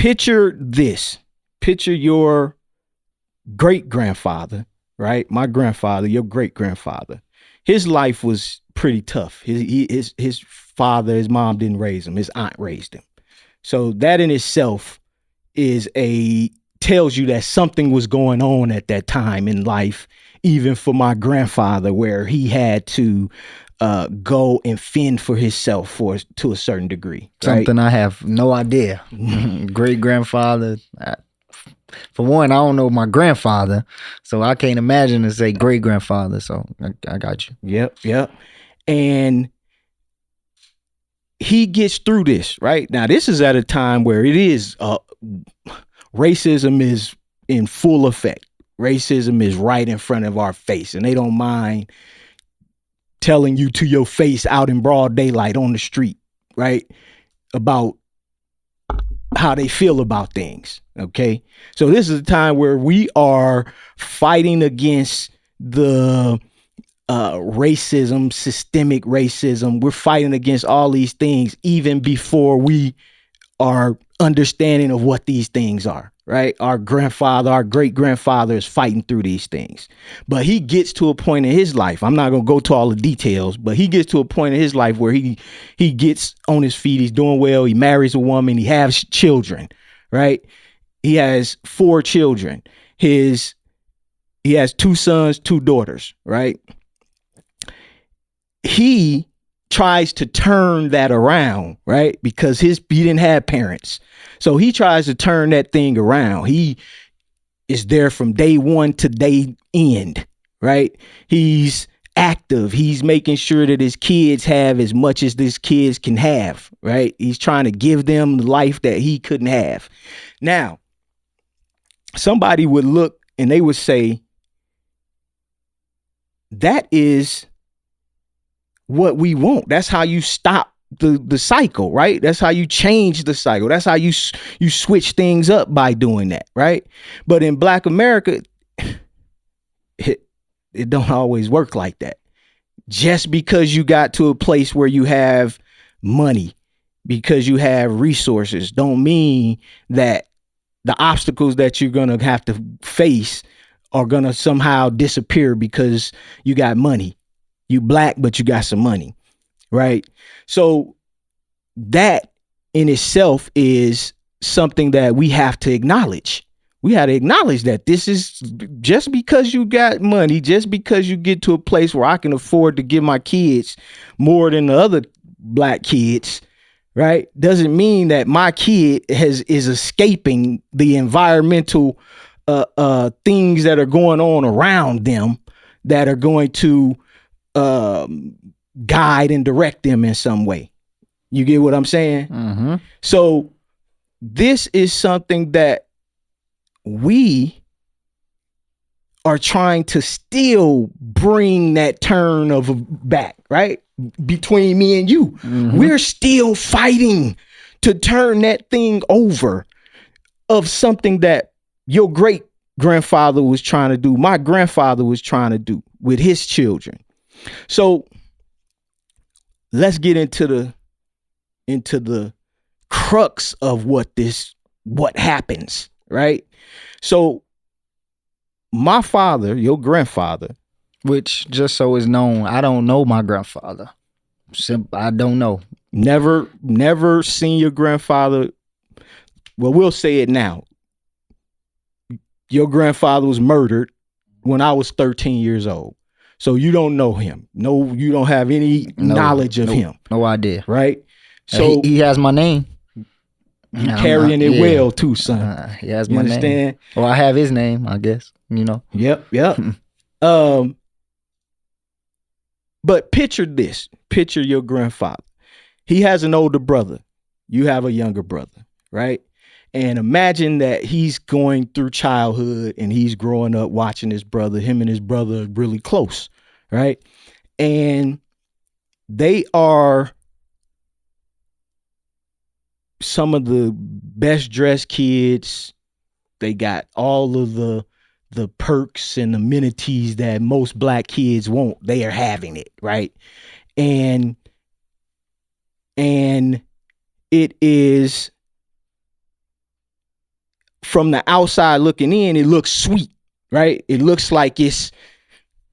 picture this. Picture your great-grandfather, right? My grandfather, your great-grandfather. His life was pretty tough. His father, his mom didn't raise him. His aunt raised him. So that in itself tells you that something was going on at that time in life, even for my grandfather, where he had to go and fend for himself to a certain degree. Something I have no idea. Great grandfather. For one, I don't know my grandfather, so I can't imagine to say great grandfather. So I got you. Yep. And he gets through this, right? Now, this is at a time where it is racism is in full effect. Racism is right in front of our face, and they don't mind telling you to your face out in broad daylight on the street, right? About how they feel about things. Okay. So this is a time where we are fighting against the racism, systemic racism. We're fighting against all these things even before we are understanding of what these things are, right? Our great grandfather is fighting through these things, but he gets to a point in his life. I'm not going to go to all the details, but he gets to a point in his life where he gets on his feet. He's doing well. He marries a woman. He has children, right? He has 4 children. He has 2 sons, 2 daughters, right? He tries to turn that around, right? Because he didn't have parents. So he tries to turn that thing around. He is there from day one to day end, right? He's active. He's making sure that his kids have as much as his kids can have, right? He's trying to give them the life that he couldn't have. Now, somebody would look and they would say, that is what we want. That's how you stop the cycle, right? That's how you change the cycle. That's how you switch things up by doing that, right? But in Black America, it don't always work like that. Just because you got to a place where you have money, because you have resources, don't mean that the obstacles that you're going to have to face are going to somehow disappear because you got money. You Black, but you got some money, right? So that in itself is something that we have to acknowledge. We have to acknowledge that this is just because you got money, just because you get to a place where I can afford to give my kids more than the other Black kids, right? Doesn't mean that my kid is escaping the environmental things that are going on around them that are going to guide and direct them in some way. You get what I'm saying? Mm-hmm. So this is something that we are trying to still bring that turn of back, right? Between me and you, we're still fighting to turn that thing over of something that your great grandfather was trying to do. My grandfather was trying to do with his children. So let's get into the crux of what happens, right? So my father, your grandfather, which just so is known, I don't know my grandfather. I don't know. Never seen your grandfather. Well, we'll say it now. Your grandfather was murdered when I was 13 years old. So you don't know him. No, you don't have any knowledge of him. No idea. Right? So he has my name. You carrying it well too, son. He has my name. Well, I have his name, I guess. You know. Yep. But picture this. Picture your grandfather. He has an older brother. You have a younger brother, right? And imagine that he's going through childhood and he's growing up watching his brother. Him and his brother are really close, right? And they are some of the best dressed kids. They got all of the perks and amenities that most Black kids want. They are having it, right? And it is from the outside looking in, it looks sweet, right? It looks like it's,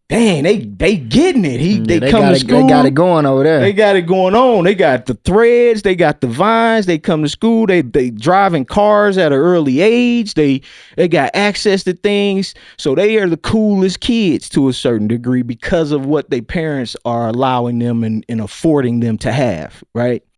dang, they getting it. They come to school. They got it going over there. They got it going on. They got the threads. They got the vines. They come to school. They driving cars at an early age. They got access to things. So they are the coolest kids to a certain degree because of what their parents are allowing them and affording them to have, right?